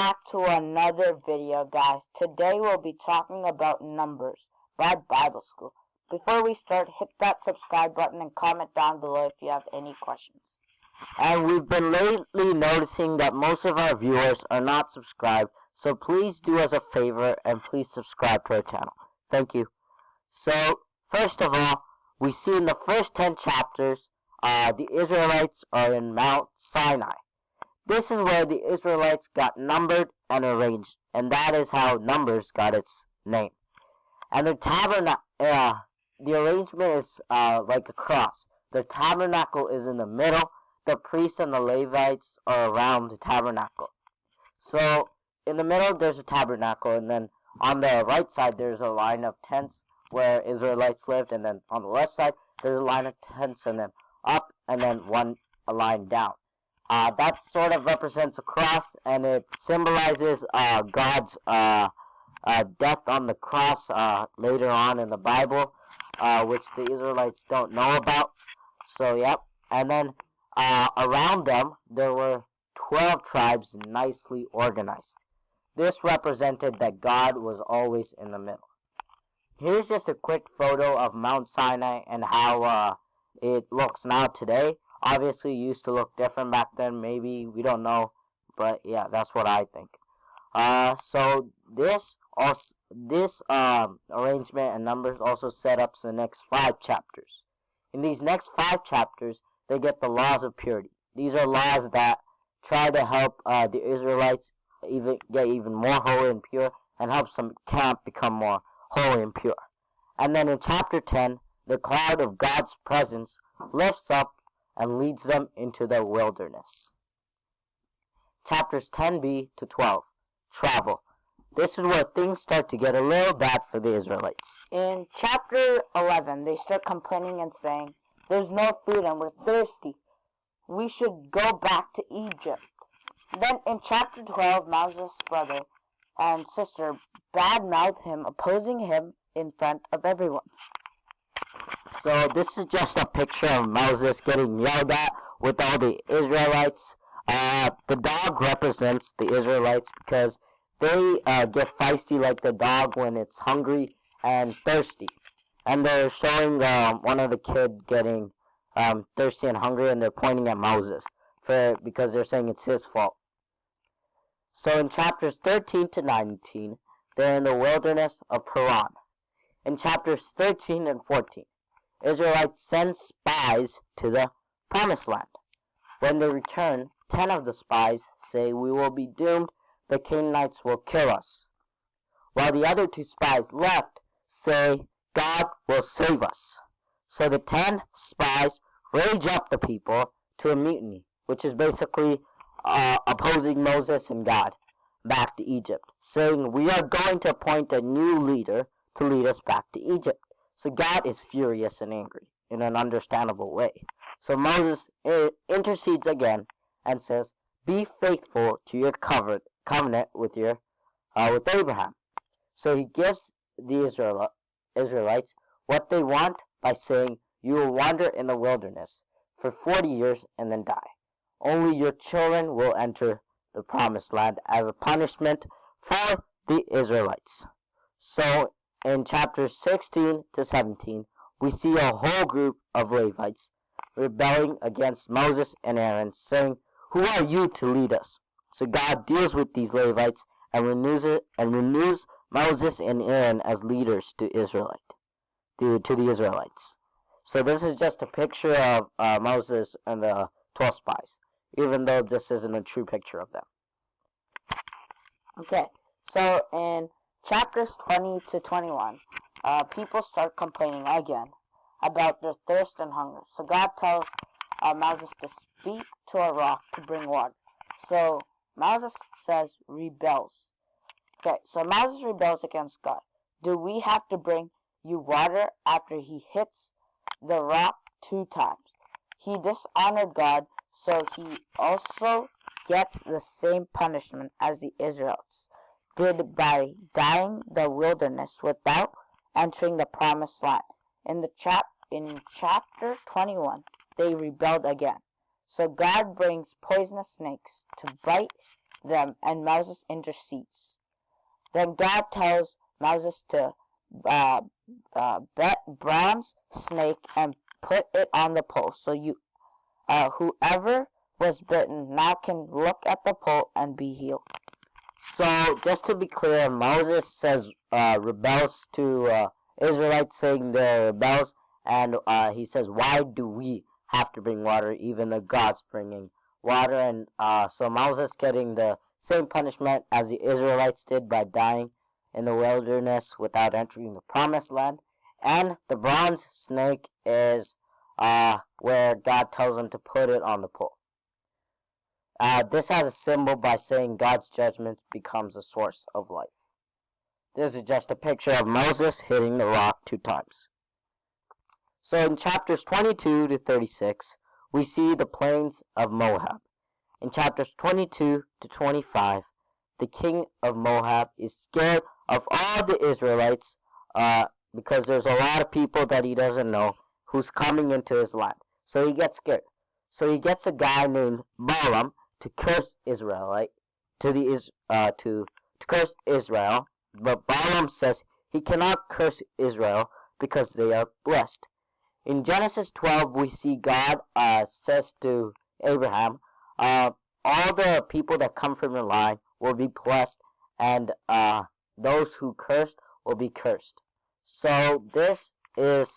back to another video, guys. Today we'll be talking about Numbers by Bible School. Before we start, hit that subscribe button and comment down below if you have any questions. And we've been lately noticing that most of our viewers are not subscribed, so please do us a favor and please subscribe to our channel. Thank you. So, first of all, we see in the first 10 chapters, the Israelites are in Mount Sinai. This is where the Israelites got numbered and arranged, and that is how Numbers got its name. And the arrangement is like a cross. The tabernacle is in the middle. The priests and the Levites are around the tabernacle. So, in the middle there's a tabernacle, and then on the right side there's a line of tents where Israelites lived, and then on the left side there's a line of tents, and then up, and then a line down. That sort of represents a cross, and it symbolizes God's death on the cross later on in the Bible, which the Israelites don't know about. So, yep. And then around them, there were 12 tribes nicely organized. This represented that God was always in the middle. Here's just a quick photo of Mount Sinai and how it looks now today. Obviously, it used to look different back then. Maybe, we don't know. But, yeah, that's what I think. So, this arrangement and Numbers also set up the next 5 chapters. In these next 5 chapters, they get the laws of purity. These are laws that try to help the Israelites get even more holy and pure, and help some camp become more holy and pure. And then in chapter 10, the cloud of God's presence lifts up and leads them into the wilderness. Chapters 10b to 12, travel. This is where things start to get a little bad for the Israelites. In chapter 11, they start complaining and saying, "There's no food and we're thirsty. We should go back to Egypt." Then in chapter 12, Moses' brother and sister badmouth him, opposing him in front of everyone. So this is just a picture of Moses getting yelled at with all the Israelites. The dog represents the Israelites because they get feisty like the dog when it's hungry and thirsty. And they're showing one of the kids getting thirsty and hungry, and they're pointing at Moses because they're saying it's his fault. So in chapters 13 to 19, they're in the wilderness of Paran. In chapters 13 and 14, Israelites send spies to the promised land. When they return, 10 of the spies say, "We will be doomed, the Canaanites will kill us." While the other 2 spies left say, "God will save us." So the 10 spies rage up the people to a mutiny, which is basically opposing Moses and God back to Egypt, saying, "We are going to appoint a new leader to lead us back to Egypt." So God is furious and angry in an understandable way. So Moses intercedes again and says, "Be faithful to your covenant with Abraham." So he gives the Israelites what they want by saying, "You will wander in the wilderness for 40 years and then die. Only your children will enter the promised land as a punishment for the Israelites." So in chapters 16 to 17, we see a whole group of Levites rebelling against Moses and Aaron, saying, "Who are you to lead us?" So God deals with these Levites and renews Moses and Aaron as leaders to the Israelites. So this is just a picture of Moses and the 12 spies, even though this isn't a true picture of them. Okay, so in chapters 20 to 21, people start complaining again about their thirst and hunger. So God tells Moses to speak to a rock to bring water. So Moses rebels. Okay, so Moses rebels against God. Do we have to bring you water after he hits the rock 2 times? He dishonored God, so he also gets the same punishment as the Israelites did by dying the wilderness without entering the promised land. In chapter 21, they rebelled again. So God brings poisonous snakes to bite them, and Moses intercedes. Then God tells Moses to bet bronze snake and put it on the pole. So whoever was bitten now can look at the pole and be healed. So, just to be clear, Moses says rebels to Israelites, saying they're rebels, and he says, why do we have to bring water, even though God's bringing water? And so Moses getting the same punishment as the Israelites did by dying in the wilderness without entering the promised land. And the bronze snake is where God tells him to put it on the pole. This has a symbol by saying God's judgment becomes a source of life. This is just a picture of Moses hitting the rock 2 times. So in chapters 22 to 36, we see the plains of Moab. In chapters 22 to 25, the king of Moab is scared of all the Israelites because there's a lot of people that he doesn't know who's coming into his land. So he gets scared. So he gets a guy named Balaam to curse Israelite to curse Israel, but Balaam says he cannot curse Israel because they are blessed. In Genesis 12, we see God says to Abraham, all the people that come from your line will be blessed, and those who cursed will be cursed. So this is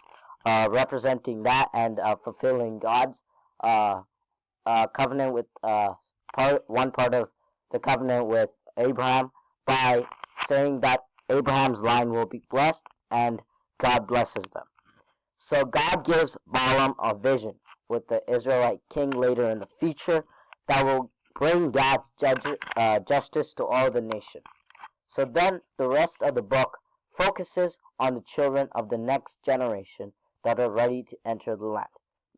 representing that and fulfilling God's covenant with one part of the covenant with Abraham by saying that Abraham's line will be blessed and God blesses them. So God gives Balaam a vision with the Israelite king later in the future that will bring God's justice to all the nation. So then the rest of the book focuses on the children of the next generation that are ready to enter the land.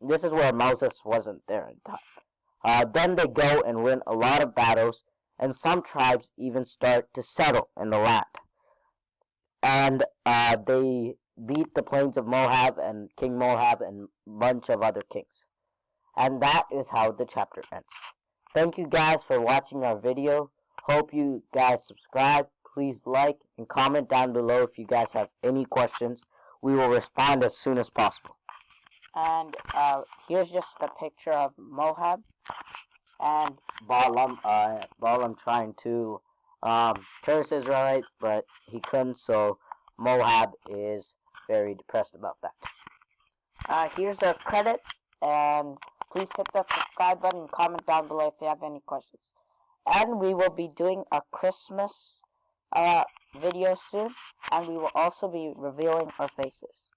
This is where Moses wasn't there in time. Then they go and win a lot of battles, and some tribes even start to settle in the land. And they beat the plains of Moab and King Moab and a bunch of other kings. And that is how the chapter ends. Thank you guys for watching our video. Hope you guys subscribe. Please like and comment down below if you guys have any questions. We will respond as soon as possible. And here's just a picture of Moab and Balaam trying to curse Israelites, but he couldn't, so Moab is very depressed about that. Here's the credits, and please hit the subscribe button and comment down below if you have any questions. And we will be doing a Christmas video soon, and we will also be revealing our faces.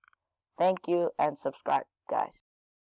Thank you, and subscribe, guys.